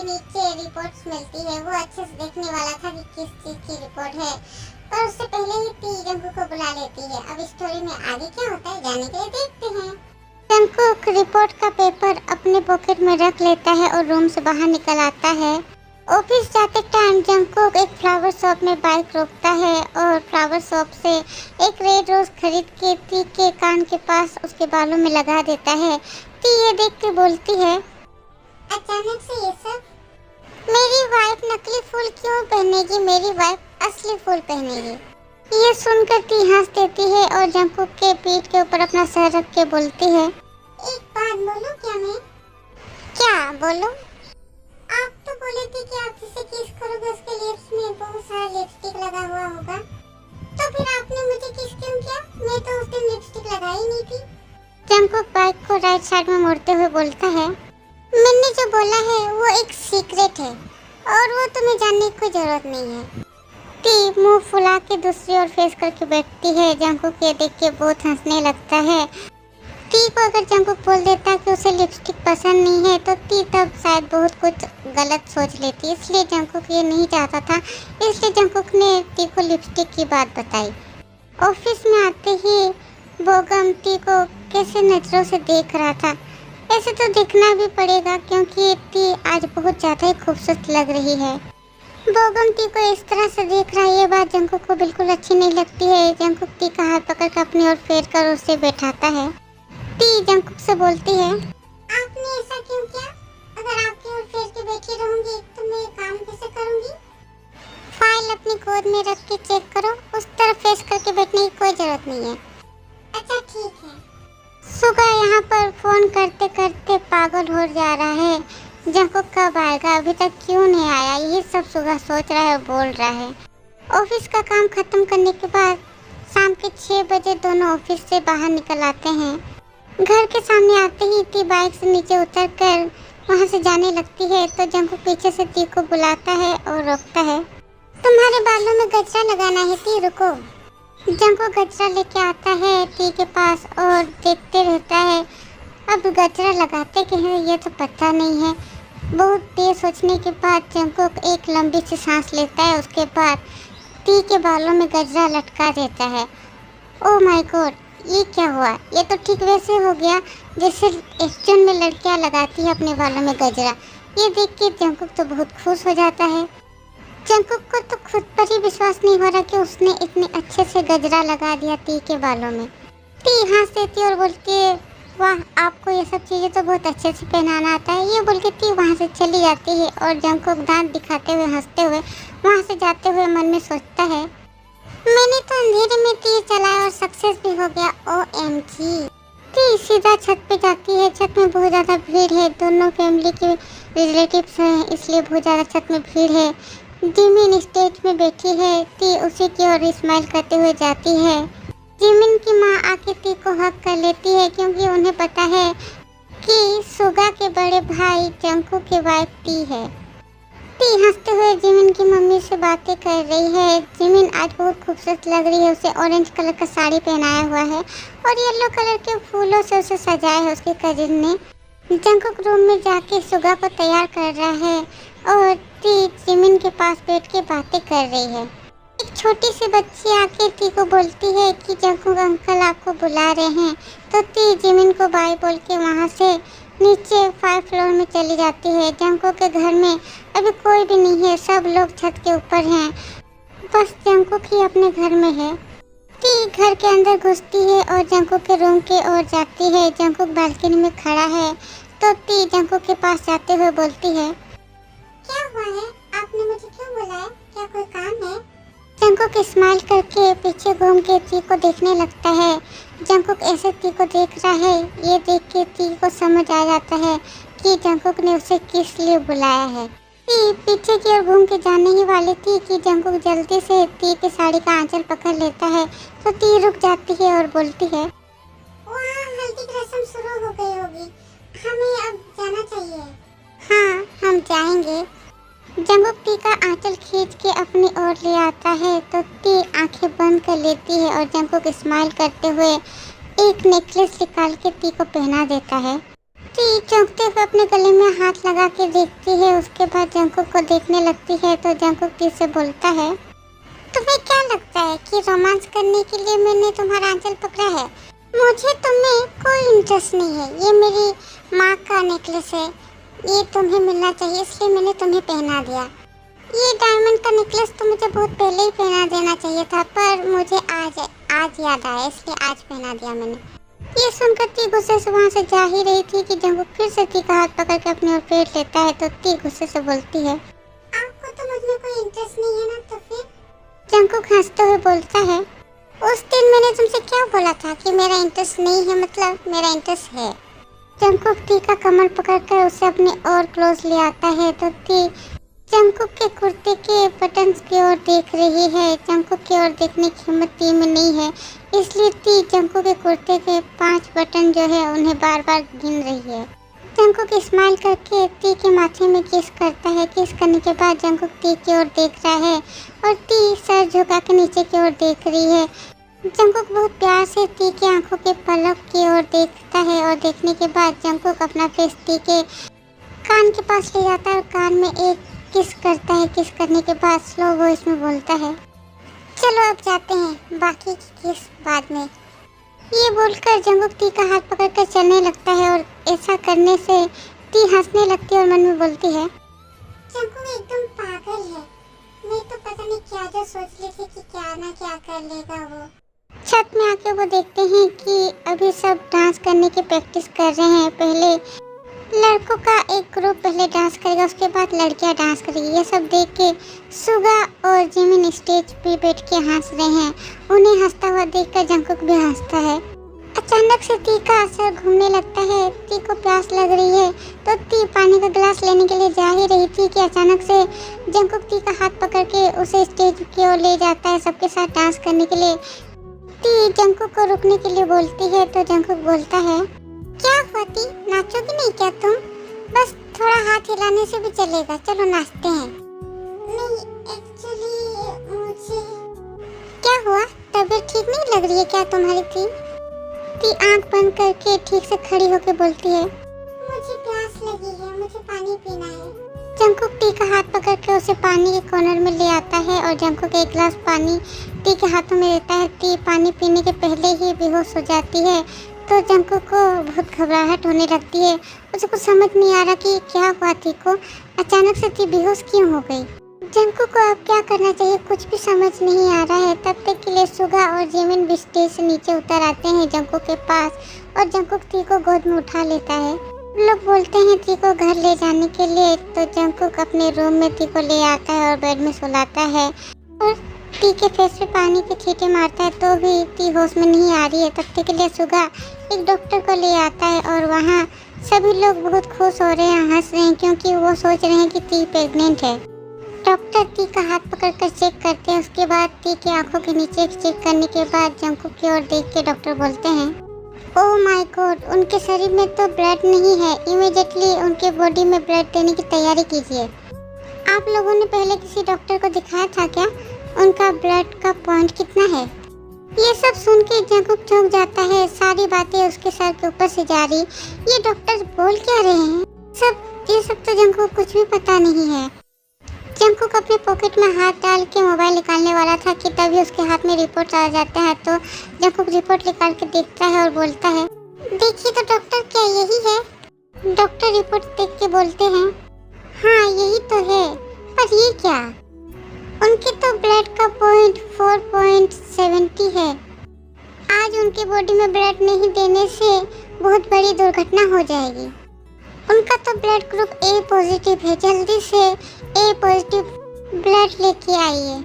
के नीचे रिपोर्ट्स मिलती है। वो अच्छे से देखने वाला था कि किस चीज की रिपोर्ट है, पर उससे पहले ही टी जंकुक को बुला लेती है। अब स्टोरी में आगे क्या होता है जानने के लिए देखते हैं। जंकुक रिपोर्ट का पेपर अपने पॉकेट में रख लेता है और रूम से बाहर निकल आता है। ऑफिस जाते टाइम जंकुक एक फ्लावर शॉप में बाइक रोकता है और फ्लावर शॉप से एक रेड रोज खरीद के टी के कान के पास उसके बालों में लगा देता है। टी ये देख के बोलती है, अचानक से ये सब? मेरी वाइफ नकली फूल क्यों पहनेगी, मेरी वाइफ असली फूल पहनेगी। ये सुनकर टी हंस देती है और जंकुक के पीठ के ऊपर अपना सर रख के बोलती है, एक बात बोलूं क्या मैं? क्या बोलूं? आप तो बोले थे कि आप जिसे किस करोगे उसके लिप्स में बहुत सारा लिपस्टिक लगा हुआ होगा, तो फिर आपने मुझे किस क्यों किया? मैं तो उस दिन लिपस्टिक लगाई नहीं थी। जंकुक बाइक को राइट साइड में मोड़ते हुए बोलता है, मैंने जो बोला है वो एक सीक्रेट है और वो तुम्हें जानने की कोई जरूरत नहीं है। टी मुंह फुला के दूसरी ओर फेस करके बैठती है। जंकुक ये देख के बहुत हंसने लगता है। टी को अगर जंकुक बोल देता कि उसे लिपस्टिक पसंद नहीं है तो टी तब शायद बहुत कुछ गलत सोच लेती, इसलिए जंकुक ये नहीं चाहता था। इसलिए जंकुक ने टी को लिपस्टिक की बात बताई। ऑफिस में आते ही बोगम टी को कैसे नजरों से देख रहा था। ऐसे तो देखना भी पड़ेगा क्योंकि टी आज बहुत ज़्यादा ही खूबसूरत लग रही है। बोगम टी को इस तरह से देख रहा है, ये बात जंकुक को बिल्कुल अच्छी नहीं लगती है। जंकुक टी का हाथ पकड़ कर अपनी ओर फेर कर उसे बैठाता है। टी जंकुक से बोलती है, आपने ऐसा क्यों किया? अगर आपकी ओर फेर के बैठी रहूंगी तो मैं काम कैसे करूंगी? फाइल अपनी गोद में रख के चेक करो, उस तरफ फेस करके बैठने की कोई जरूरत नहीं है। अच्छा ठीक है। सुगा यहाँ पर फोन करते करते पागल हो जा रहा है। जंकुक कब आएगा, अभी तक क्यों नहीं आया, ये सब सुगा सोच रहा है और बोल रहा है। ऑफिस का काम खत्म करने के बाद शाम के 6 बजे दोनों ऑफिस से बाहर निकल आते हैं। घर के सामने आते ही टी बाइक से नीचे उतरकर वहां से जाने लगती है तो जंकुक पीछे से टी को बुलाता है और रोकता है, तुम्हारे बालों में गजरा लगाना है टी, रुको। जंकुक गजरा लेके आता है टी के पास और देखते रहता है। अब गजरा लगाते कि हैं ये तो पता नहीं है। बहुत देर सोचने के बाद जंकुक एक लंबी सी सांस लेता है। उसके बाद टी के बालों में गजरा लटका देता है। ओह माय गॉड, ये क्या हुआ? ये तो ठीक वैसे हो गया जैसे एक्शन में लड़कियां लगाती है अपने बालों में गजरा। ये देख के जंकुक तो बहुत खुश हो जाता है। जंकुक को तो खुद पर ही विश्वास नहीं हो रहा कि उसने इतने अच्छे से गजरा लगा दिया टी के बालों में। टी हंस देती और बोलती है, वाह, आपको ये सब चीज़ें तो बहुत अच्छे से पहनाना आता है। ये बोल के टी वहाँ से चली जाती है और जंकुक दांत दिखाते हुए हंसते हुए वहाँ से जाते हुए मन में सोचता है, मैंने तो अंधेरे में तीर चलाया और सक्सेस भी हो गया। OMG। टी सीधा छत पे जाती है। छत में बहुत ज़्यादा भीड़ है, दोनों फैमिली के रिलेटिव्स हैं इसलिए बहुत ज़्यादा छत में भीड़ है। जिमिन स्टेज में बैठी है। टी उसी की ओर स्माइल करते हुए जाती है। जिमिन की माँ आके टी को हक कर लेती है क्योंकि उन्हें पता है कि सुगा के बड़े भाई जंकुक की वाइफ टी है। टी हंसते हुए जिमिन की मम्मी से बातें कर रही है। जिमिन आज बहुत खूबसूरत लग रही है। उसे ऑरेंज कलर का साड़ी पहनाया हुआ है और येलो कलर के फूलों से उसे सजाया है उसके कजिन ने। जंकुक रूम में जाके सुगा को तैयार कर रहा है और टी जिमिन के पास बैठ के बातें कर रही है। एक छोटी सी बच्ची आके टी को बोलती है कि जंकुक अंकल आपको बुला रहे हैं, तो टी जिमिन को बाय बोल के वहाँ से नीचे 5 फ्लोर में चली जाती है। जंकुक के घर में अभी कोई भी नहीं है, सब लोग छत के ऊपर हैं, बस जंकुक ही अपने घर में है। टी घर के अंदर घुसती है और जंकुक के रूम के ओर जाती है। जंकुक बालकनी में खड़ा है तो टी जंकुक के पास जाते हुए बोलती है, क्या हुआ है, आपने मुझे क्यों बुलाया, क्या कोई काम है? जंकुक स्माइल करके पीछे घूम के टी को देखने लगता है। जंकुक ऐसे टी को देख रहा है, ये देख के टी को समझ आ जाता है कि जंकुक ने उसे किस लिए बुलाया है। टी पीछे की ओर घूम के जाने ही वाली थी कि जंकुक जल्दी से टी की साड़ी का आंचल पकड़ लेता है तो टी रुक जाती है और बोलती है, वहाँ हल्दी की रस्म शुरू हो गई होगी, हमें अब जाना चाहिए। हाँ, हम जाएंगे। जंकुक टी का आंचल खींच के अपनी ओर ले आता है तो टी आंखें बंद कर लेती है और जंकुक स्माइल करते हुए एक नेकलेस निकाल के टी को पहना देता है। ती चौंकते हुए अपने गले में हाथ लगा के देखती है। उसके बाद जंकुक को देखने लगती है तो जंकुक ती से बोलता है, तुम्हें क्या लगता है कि रोमांस करने के लिए मैंने तुम्हारा आंचल पकड़ा है? मुझे तुम्हें कोई इंटरेस्ट नहीं है। ये मेरी माँ का नेकलेस है, ये तुम्हें मिलना चाहिए इसलिए मैंने तुम्हें पहना दिया। ये डायमंड का नेकलेस तो मुझे बहुत पहले ही पहना देना चाहिए था, पर मुझे आज याद आया इसलिए आज पहना दिया मैंने। ये सुनकर ती गुस्से से वहाँ से जा ही रही थी कि जंकुक फिर से ती का हाथ पकड़ के अपनी ओर फेर लेता है तो ती गुस्से से बोलती है, आपको तो मुझमें कोई इंटरेस्ट नहीं है ना? तो फिर जंकुक हंसते हुए बोलता है, उस दिन मैंने तुमसे क्या बोला था कि मेरा इंटरेस्ट नहीं है, मतलब मेरा इंटरेस्ट है। जंकुक ती का कमर पकड़कर उसे अपने और क्लोज ले आता है तो ती जंकुक के कुर्ते के बटन्स की ओर देख रही है। जंकुक की ओर देखने की हिम्मत ती में नहीं है, इसलिए ती जंकुक के कुर्ते के 5 बटन जो है उन्हें बार बार गिन रही है। जंकुक स्माइल करके ती के माथे में किस करता है। किस करने के बाद जंकुक ती की ओर देख रहा है और ती सर झुका के नीचे की ओर देख रही है। जंकुक बहुत प्यार से ती की आंखों के पलक की ओर देखता है और देखने के बाद जंकुक अपना फेस ती के कान के पास ले जाता है और कान में एक किस करता है। किस करने के बाद स्लो वॉइस में बोलता है, चलो अब जाते हैं, बाकी की किस बाद में। ये बोलकर जंकुक ती का हाथ पकड़कर चलने लगता है और ऐसा करने से ती हंसने लगती है और मन में बोलती है, जंकुक एकदम पागल है। मैं तो पता नहीं क्या जो सोच ली थी कि क्या ना क्या कर लेगा वो। छत में आके वो देखते हैं कि अभी सब डांस करने की प्रैक्टिस कर रहे हैं। पहले लड़कों का एक ग्रुप पहले डांस करेगा, उसके बाद लड़कियां डांस करेगी। ये सब देख के सुगा और जिमिन स्टेज पे बैठ के हंस रहे हैं। उन्हें हंसता हुआ देखकर जंकुक भी हंसता है। अचानक से ती का असर घूमने लगता है। ती को प्यास लग रही है तो ती पानी का गिलास लेने के लिए जा ही रही थी कि अचानक से जंकुक ती का हाथ पकड़ के उसे स्टेज की ओर ले जाता है सबके साथ डांस करने के लिए। ती जंकुक को रुकने के लिए बोलती है तो जंकुक बोलता है, क्या हुआ ती, नाचोगी नहीं क्या तुम? बस थोड़ा हाथ हिलाने से भी चलेगा, चलो नाचते हैं। नहीं, एक्चुअली मुझे क्या हुआ, तबीयत ठीक नहीं लग रही है क्या तुम्हारी? ती आंख बंद करके ठीक से खड़ी होकर बोलती है, मुझे प्यास लगी है, मुझे पानी पीना है। जंकुक ती का हाथ पकड़ के उसे पानी के कॉर्नर में ले आता है और जंकुक एक गिलास पानी ती के हाथों में देता है। ती पानी पीने के पहले ही बेहोश हो जाती है तो जंकुक को बहुत घबराहट होने लगती है। उसे कुछ समझ नहीं आ रहा कि क्या हुआ ती को, अचानक से ती बेहोश क्यों हो गई। जंकुक को अब क्या करना चाहिए कुछ भी समझ नहीं आ रहा है। तब तक के लिए सुगा और जिमिन भी स्टेज से नीचे उतर आते हैं जंकुक के पास और जंकुक ती को गोद में उठा लेता है। लोग बोलते हैं ती को घर ले जाने के लिए तो जंकुक अपने रूम में ती को ले आता है और बेड में सुलाता है और ती के फेस पे पानी के छींटे मारता है तो भी ती होश में नहीं आ रही है। तब तक के लिए सुगा एक डॉक्टर को ले आता है और वहाँ सभी लोग बहुत खुश हो रहे हैं, हंस रहे हैं क्योंकि वो सोच रहे हैं कि ती प्रेग्नेंट है। डॉक्टर ती का हाथ पकड़कर चेक करते हैं। उसके बाद ती की आंखों के नीचे चेक करने के बाद जंकुक की ओर देख के डॉक्टर बोलते हैं, ओह माय गॉड, उनके शरीर में तो ब्लड नहीं है, इमीडिएटली उनके बॉडी में ब्लड देने की तैयारी कीजिए। आप लोगों ने पहले किसी डॉक्टर को दिखाया था क्या? उनका ब्लड का पॉइंट कितना है? ये सब सुन के जंकुक चौंक जाता है। सारी बातें उसके सर के ऊपर से जा रही। ये डॉक्टर बोल क्या रहे हैं? ये सब तो जंकुक कुछ भी पता नहीं है। जंकुक अपने पॉकेट में हाथ डाल के मोबाइल निकालने वाला था कि तभी उसके हाथ में रिपोर्ट आ जाता है तो जंकुक रिपोर्ट निकाल के देखता है और बोलता है, देखिए तो डॉक्टर, क्या यही है? डॉक्टर रिपोर्ट देख के बोलते हैं, हाँ यही तो है, पर ये क्या? उनके तो ब्लड का पॉइंट 4.70 है। आज उनकी बॉडी में ब्लड नहीं देने से बहुत बड़ी दुर्घटना हो जाएगी। उनका तो ब्लड ग्रुप ए पॉजिटिव है, जल्दी से ए पॉजिटिव ब्लड लेके आइए।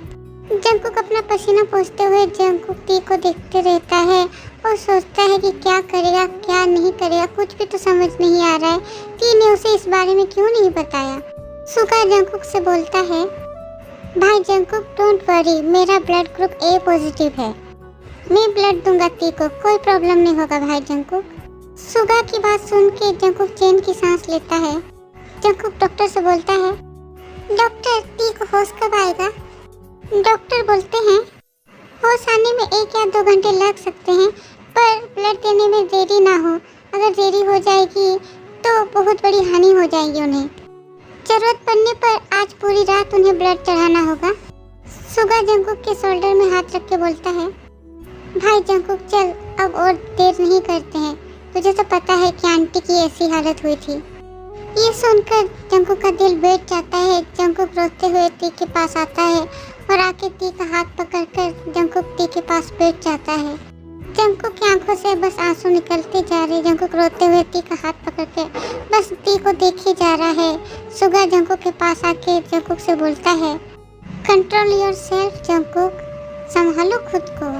जंकुक अपना पसीना पोंछते हुए जंकुक ती को देखते रहता है और सोचता है कि क्या करेगा क्या नहीं करेगा, कुछ भी तो समझ नहीं आ रहा है। ती ने उसे इस बारे में क्यों नहीं बताया। सुगा जंकुक से बोलता है, भाई जंकुक डोंट वरी, मेरा ब्लड ग्रुप ए पॉजिटिव है, मैं ब्लड दूंगा ती को, कोई प्रॉब्लम नहीं होगा भाई जंकुक। सुगा की बात सुन के जंकुक चैन की सांस लेता है। जंकुक डॉक्टर से बोलता है, डॉक्टर ती को होश कब आएगा? डॉक्टर बोलते हैं, होश आने में 1 या 2 घंटे लग सकते हैं, पर ब्लड देने में देरी ना हो। अगर देरी हो जाएगी बहुत बड़ी हानि हो जाएगी उन्हें। जरूरत पड़ने पर आज पूरी रात उन्हें ब्लड चढ़ाना होगा। सुगा जंकुक के शोल्डर में हाथ रख के बोलता है, भाई जंकुक चल, अब और देर नहीं करते हैं, तुझे तो पता है कि आंटी की ऐसी हालत हुई थी। ये सुनकर जंकुक का दिल बैठ जाता है। जंकुक रोते हुए टी के पास आता है और आके टी का हाथ पकड़कर जंकुक टी के पास बैठ जाता है। जंकुक की आंखों से बस आंसू निकलते जा रहे। जंकुक रोते हुए टी का हाथ पकड़ के बस टी को देखे जा रहा है। सुगा जंकुक के पास आके जंकुक से बोलता है, कंट्रोल योर सेल्फ जंकुक, संभालो खुद को।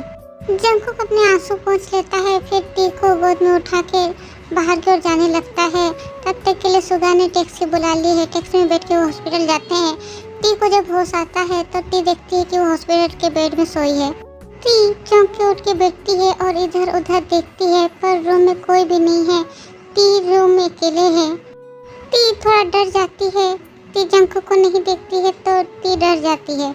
जंकुक अपने आंसू पोंछ लेता है, फिर टी को गोद में उठा के बाहर की ओर जाने लगता है। तब तक के लिए सुगा ने टैक्सी बुला ली है। टैक्सी में बैठ के वो हॉस्पिटल जाते हैं। टी को जब होश आता है तो टी देखती है कि वो हॉस्पिटल के बेड में सोई है। टी चौंक के उठ के बैठती है और इधर उधर देखती है, पर रूम में कोई भी नहीं है। टी रूम में अकेले है। टी थोड़ा डर जाती है। टी जंकुक को नहीं देखती है तो टी डर जाती है।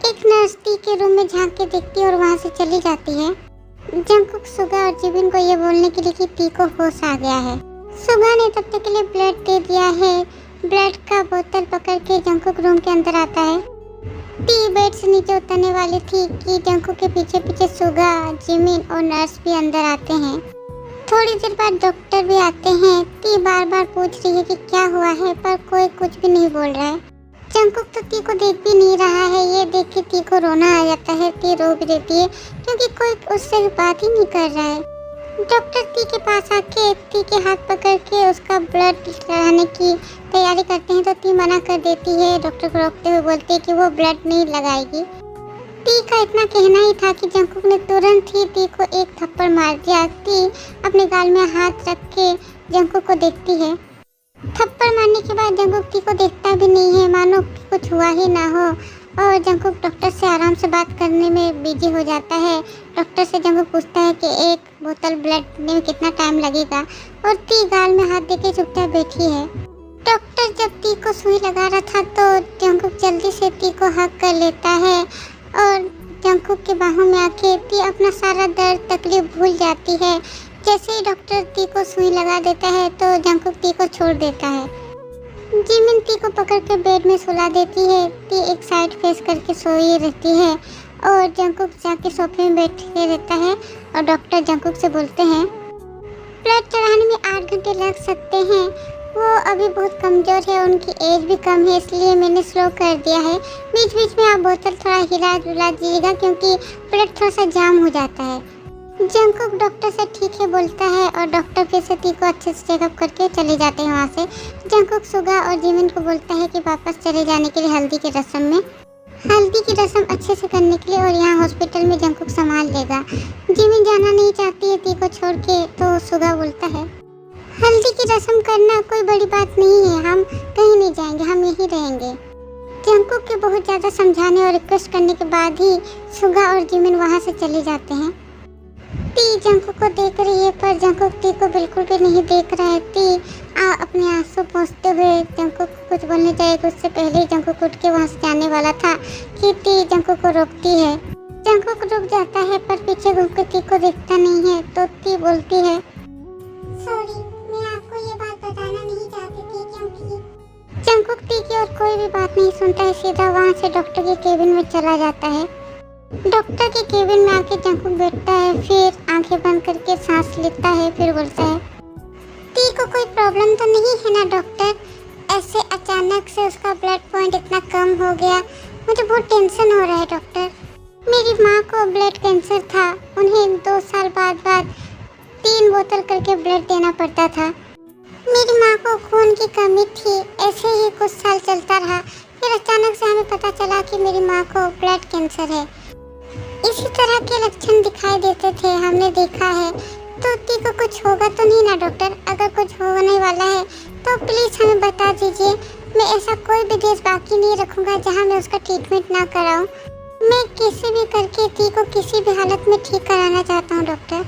एक नर्स टी के रूम में झांक के देखती है और वहाँ से चली जाती है। जंकुक सुगा और जिबिन को ये बोलने के लिए कि टी को होश आ गया है। सुगा ने तब तक के लिए ब्लड दे दिया है। ब्लड का बोतल पकड़ के जंकुक रूम के अंदर आता है। टी बेड से नीचे उतरने वाली थी कि जंकुक के पीछे पीछे सुगा, जिमिन और नर्स भी अंदर आते हैं। थोड़ी देर बाद डॉक्टर भी आते हैं। टी बार बार पूछ रही है कि क्या हुआ है, पर कोई कुछ भी नहीं बोल रहा है। जंकुक तो टी को देख भी नहीं रहा है। ये देख के टी को रोना आ जाता है। टी रो भी देती है क्योंकि कोई उससे बात ही नहीं कर रहा है। डॉक्टर टी के पास आके टी के हाथ पकड़ के उसका ब्लड चढ़ाने की तैयारी करते हैं तो टी मना कर देती है। डॉक्टर को रोकते हुए बोलती है कि वो ब्लड नहीं लगाएगी। टी का इतना कहना ही था कि जंकुक ने तुरंत ही टी को एक थप्पड़ मार दिया। टी अपने गाल में हाथ रख के जंकुक को देखती है। थप्पड़ मारने के बाद जंकुक टी को देखता भी नहीं है, मानो कुछ हुआ ही ना हो। और जंकुक डॉक्टर से आराम से बात करने में बिजी हो जाता है। डॉक्टर से जंकुक पूछता है कि एक बोतल ब्लड देने में कितना टाइम लगेगा, और टी गाल में हाथ देके चुपचाप बैठी है। डॉक्टर जब टी को सुई लगा रहा था तो जंकुक जल्दी से टी को हक कर लेता है और जंकुक के बाहों में आके टी अपना सारा दर्द तकलीफ भूल जाती है। जैसे ही डॉक्टर टी को सुई लगा देता है तो जंकुक टी को छोड़ देता है। जिमिन टी को पकड़ के बेड में सुला देती है। टी एक साइड फेस करके सोई रहती है और जंकुक जाके सोफे में बैठे रहता है और डॉक्टर जंकुक से बोलते हैं, ब्लड चढ़ाने में 8 घंटे लग सकते हैं, वो अभी बहुत कमज़ोर है, उनकी एज भी कम है, इसलिए मैंने स्लो कर दिया है। बीच बीच में आप बोतल थोड़ा हिला डुला दीजिएगा क्योंकि ब्लड थोड़ा सा जाम हो जाता है। जंकुक डॉक्टर से ठीक है बोलता है और डॉक्टर फिर से टी को अच्छे से चेकअप करके चले जाते हैं वहाँ से। जंकुक सुगा और जिमिन को बोलता है कि वापस चले जाने के लिए हल्दी की रस्म में। हल्दी की रस्म अच्छे से करने के लिए और यहाँ हॉस्पिटल में जंकुक संभाल लेगा। जिमिन जाना नहीं चाहती है टी को छोड़ के, तो सुगा बोलता है, हल्दी की रस्म करना कोई बड़ी बात नहीं है, हम कहीं नहीं जाएंगे, हम यहीं रहेंगे। जंकुक के बहुत ज़्यादा समझाने और रिक्वेस्ट करने के बाद ही सुगा और जिमिन वहाँ से चले जाते हैं। टी जंकुक को देख रही है पर जंकुक टी को बिल्कुल भी नहीं देख रहा है। टी अपने आंसू पोंछते हुए जंकुक को कुछ बोलने जाएगा उससे पहले ही जंकुक उठ के वहाँ से जाने वाला था कि टी जंकुक को रोकती है। जंकुक रुक जाता है पर पीछे घूम के टी को देखता नहीं है तो टी बोलती है, सॉरी, मैं आपको ये बात बताना नहीं चाहती थी क्योंकि जंकुक टी की और कोई भी बात नहीं सुनता है, सीधा वहाँ से डॉक्टर के केबिन में चला जाता है। डॉक्टर के केबिन में आके जंकुक बैठता है, फिर आंखें बंद करके सांस लेता है, फिर बोलता है, टी को कोई प्रॉब्लम तो नहीं है ना डॉक्टर? ऐसे अचानक से उसका ब्लड पॉइंट इतना कम हो गया, मुझे बहुत टेंशन हो रहा है डॉक्टर। मेरी माँ को ब्लड कैंसर था, उन्हें 2 साल बाद 3 बोतल करके ब्लड देना पड़ता था। मेरी माँ को खून की कमी थी, ऐसे ही कुछ साल चलता रहा, फिर अचानक से हमें पता चला कि मेरी माँ को ब्लड कैंसर है। इसी तरह के लक्षण दिखाई देते थे, हमने देखा है। तो टी को कुछ होगा तो नहीं ना डॉक्टर? अगर कुछ होने वाला है तो प्लीज़ हमें बता दीजिए। मैं ऐसा कोई भी देश बाकी नहीं रखूँगा जहाँ मैं उसका ट्रीटमेंट ना कराऊँ। मैं किसी भी करके टी को किसी भी हालत में ठीक कराना चाहता हूँ doctor.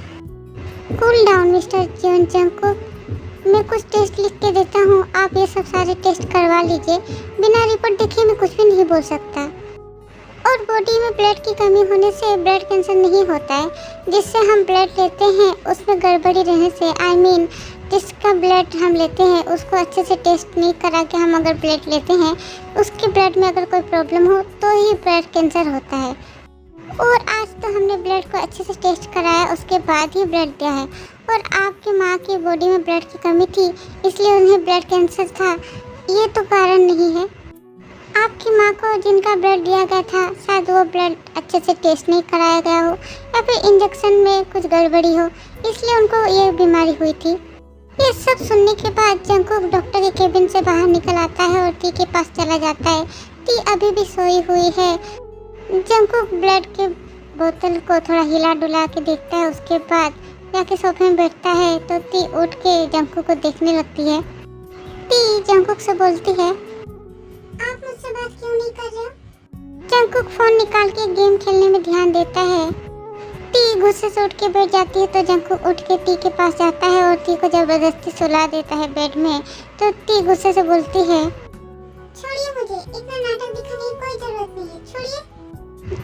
Cool down mister Jungkook, मैं कुछ टेस्ट लिख के देता हूँ, आप ये सब सारे टेस्ट करवा लीजिए। बिना रिपोर्ट देखे मैं कुछ भी नहीं बोल सकता। और बॉडी में ब्लड की कमी होने से ब्लड कैंसर नहीं होता है। जिससे हम ब्लड लेते हैं उसमें गड़बड़ी रहने से, जिसका ब्लड हम लेते हैं उसको अच्छे से टेस्ट नहीं करा के हम अगर ब्लड लेते हैं, उसके ब्लड में अगर कोई प्रॉब्लम हो तो ही ब्लड कैंसर होता है। और आज तो हमने ब्लड को अच्छे से टेस्ट कराया, उसके बाद ही ब्लड दिया है। और आपकी माँ की बॉडी में ब्लड की कमी थी, इसलिए उन्हें ब्लड कैंसर था, ये तो कारण नहीं है। आपकी माँ को जिनका ब्लड दिया गया था, शायद वो ब्लड अच्छे से टेस्ट नहीं कराया गया हो या फिर इंजेक्शन में कुछ गड़बड़ी हो, इसलिए उनको ये बीमारी हुई थी। ये सब सुनने के बाद जंकुक डॉक्टर के केबिन से बाहर निकल आता है और टी के पास चला जाता है। टी अभी भी सोई हुई है। जंकुक ब्लड के बोतल को थोड़ा हिला डुला के देखता है, उसके बाद जाके सोफे में बैठता है तो टी उठ के जंकुक को देखने लगती है। टी जंकुक से बोलती है, आप मुझसे बात क्यों नहीं कर रहे हो? जंकुक फोन निकाल के गेम खेलने में ध्यान देता है। टी गुस्से से उठ के बैठ जाती है तो जंकुक उठ के टी के पास जाता है और टी को जबरदस्ती सुला देता है बेड में। तो टी गुस्से से बोलती है, छोड़िए मुझे, इतना नाटक दिखाने की कोई जरूरत नहीं है, छोड़िए।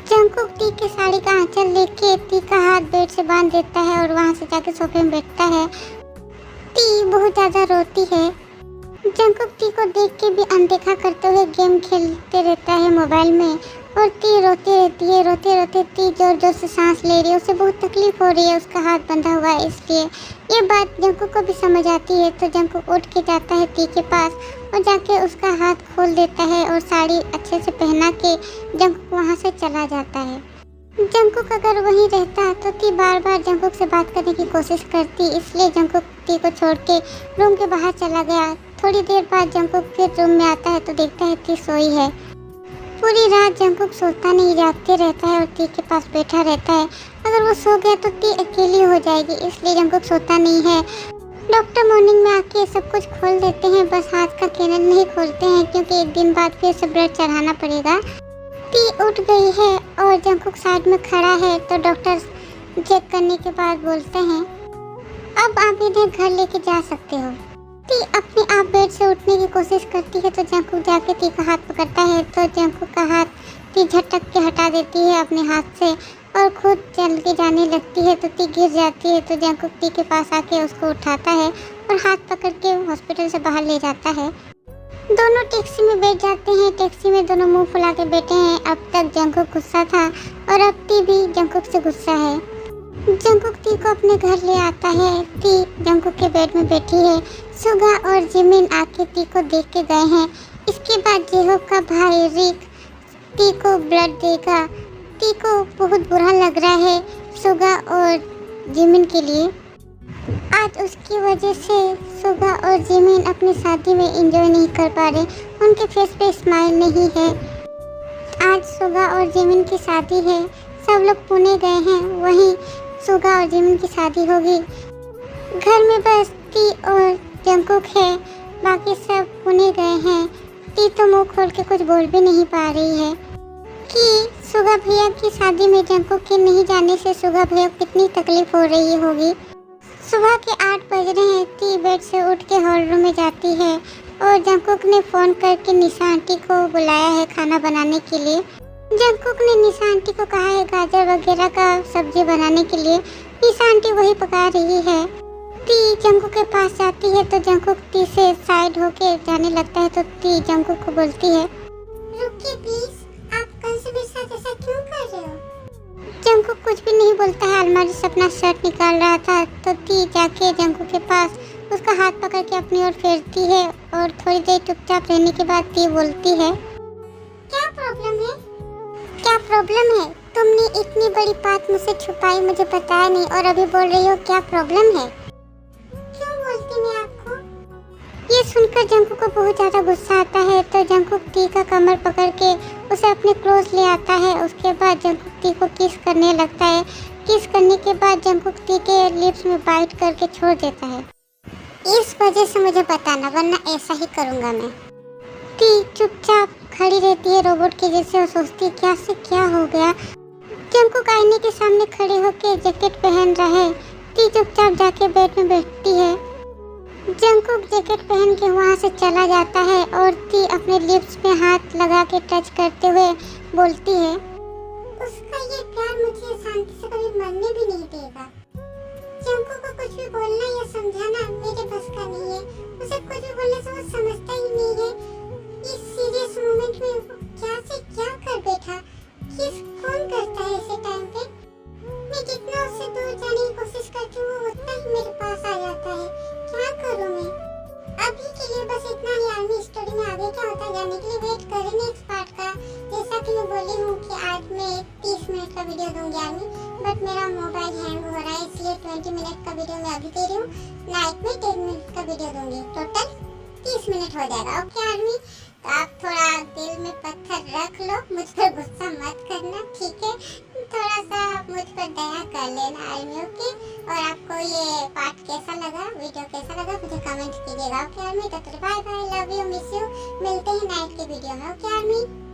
जंकुक टी के साड़ी का आंचल लेके टी का हाथ बेड से बांध देता है और वहां से जाके सोफे में बैठता है। टी बहुत ज्यादा रोती है। जंकुक टी को देख के भी अनदेखा करते हुए गेम खेलते रहता है मोबाइल में और टी रोती रहती है। रोते रोते टी जोर जोर से सांस ले रही है, उसे बहुत तकलीफ हो रही है, उसका हाथ बंधा हुआ है इसलिए। ये बात जंकुक को भी समझ आती है तो जंकुक उठ के जाता है टी के पास और जाके उसका हाथ खोल देता है और साड़ी अच्छे से पहना के जंकुक वहाँ से चला जाता है। जंकुक अगर वहीं रहता तो टी बार बार जंकुक से बात करने की कोशिश करती, इसलिए जंकुक टी को छोड़ के रूम के बाहर चला गया। थोड़ी देर बाद जंकुक फिर रूम में आता है तो देखता है टी सोई है। पूरी रात जंकुक सोता नहीं, जागते रहता है और टी के पास बैठा रहता है। अगर वो सो गया तो टी अकेली हो जाएगी, इसलिए जंकुक सोता नहीं है। डॉक्टर मॉर्निंग में आके सब कुछ खोल देते हैं, बस हाथ का कैनल नहीं खोलते हैं क्योंकि एक दिन बाद फिर से ब्लड चढ़ाना पड़ेगा। टी उठ गई है और जंकुक साइड में खड़ा है तो डॉक्टर चेक करने के बाद बोलते हैं, अब आप इन्हें घर लेके जा सकते हो। टी अपने आप बेड से उठने की कोशिश करती है तो जंकुक जाके टी का हाथ पकड़ता है तो जंकुक का हाथ टी झटक के हटा देती है अपने हाथ से और खुद चल के जाने लगती है तो टी गिर जाती है तो जंकुक टी के पास आके उसको उठाता है और हाथ पकड़ के हॉस्पिटल से बाहर ले जाता है। दोनों टैक्सी में बैठ जाते हैं। टैक्सी में दोनों मुंह फुला के बैठे हैं। अब तक जंकुक गुस्सा था और अब टी भी जंकुक से गुस्सा है। जंकुक टी को अपने घर ले आता है। टी जंकुक के बेड में बैठी है। सुगा और जिमिन आके टी को देख के गए हैं। इसके बाद जेहोब का भाई रिक टी को ब्लड देगा। टी को बहुत बुरा लग रहा है सुगा और जिमिन के लिए। आज उसकी वजह से सुगा और जिमिन अपनी शादी में एंजॉय नहीं कर पा रहे, उनके फेस पे स्माइल नहीं है। आज सुगा और जिमिन की शादी है। सब लोग पुणे गए हैं, वहीं सुगा और जिमिन की शादी होगी। घर में बस टी और जंकुक है, बाकी सब पुणे गए हैं। टी तो मुंह खोल के कुछ बोल भी नहीं पा रही है कि सुगा भैया की शादी में जंकुक के नहीं जाने से सुगा भैया को कितनी तकलीफ हो रही होगी। सुबह के 8 बज रहे हैं। टी बेड से उठ के हॉल रूम में जाती है और जंकुक ने फ़ोन करके निशा आंटी को बुलाया है खाना बनाने के लिए। जंकुक ने निशा आंटी को कहा है गाजर वगैरह का सब्जी बनाने के लिए। निशा आंटी वही पका रही है। टी जंकुक के पास जाती है तो जंकुक टी से साइड होके जाने लगता है तो टी जंकुक को बोलती है, रुकिए प्लीज, आप कल से मेरे साथ ऐसा क्यों कर रहे हो? जंकुक कुछ भी नहीं बोलता है। अलमारी से अपना शर्ट निकाल रहा था तो टी जाके जंकुक के पास उसका हाथ पकड़ के अपनी ओर फेरती है और थोड़ी देर चुपचाप रहने के बाद टी बोलती है, क्या प्रॉब्लम है? क्या प्रॉब्लम है? तुमने इतनी बड़ी बात मुझसे छुपाई, मुझे बताया नहीं और अभी बोल रही हो क्या प्रॉब्लम है? क्यों बोलती मैं आपको? ये सुनकर जंकुक को बहुत ज़्यादा गुस्सा आता है तो जंकुक टी का कमर पकड़ के उसे अपने क्लोज ले आता है। उसके बाद जंकुक टी को किस करने लगता है। किस करने के बाद जंकुक टी के लिप्स में बाइट करके छोड़ देता है। इस वजह से मुझे बताना, वरना ऐसा ही करूँगा मैं। टी चुपचाप खड़ी रहती है रोबोट के जैसे और सोचती क्या से क्या हो गया। जंकुक आईने के सामने खड़े होकर जैकेट पहन रहा है। टी चुपचाप जाके बेड में बैठती है। जंकुक जैकेट पहन के वहाँ से चला जाता है और टी अपने लिप्स पे हाथ लगा के टच करते हुए बोलती है, उसका ये प्यार मुझे शांति से कभी मरने भी नहीं देगा। जंको को कुछ भी बोलना या समझाना मेरे बस का नहीं है। उसे कुछ भी बोलने से वो समझता ही नहीं है। इस सीरियस मोमेंट में वो क्या से क्या कर बैठा। किस कौन करता है ऐसे टाइम पे। मैं जितना उससे दूर जाने की कोशिश करती हूँ वो उतना ही मेरे पास आ जाता है। क्या करूँ मैं। अभी के लिए बस इतना ही। आर्मी स्टोरी में आगे क्या होता है जानने के लिए वेट करें नेक्स्ट पार्ट का। जैसा कि मैं बोली हूँ कि आज मैं 30 मिनट का वीडियो दूंगी आर्मी, बट मेरा मोबाइल हैंग हो रहा है इसलिए 20 मिनट का वीडियो मैं अभी दे रही हूँ। नाइट में 10 मिनट का वीडियो दूंगी, टोटल 30 मिनट हो जाएगा। ओके आर्मी, तो आप थोड़ा दिल में पत्थर रख लो, मुझ पर गुस्सा मत करना, ठीक है। थोड़ा सा मुझ पर दया कर लेना आर्मी, ओके। और आपको ये पार्ट कैसा लगा, वीडियो कैसा लगा मुझे कमेंट कीजिएगा। ओके आर्मी, तो bye bye, love you, miss you. मिलते हैं नाइट के वीडियो में। Okay army.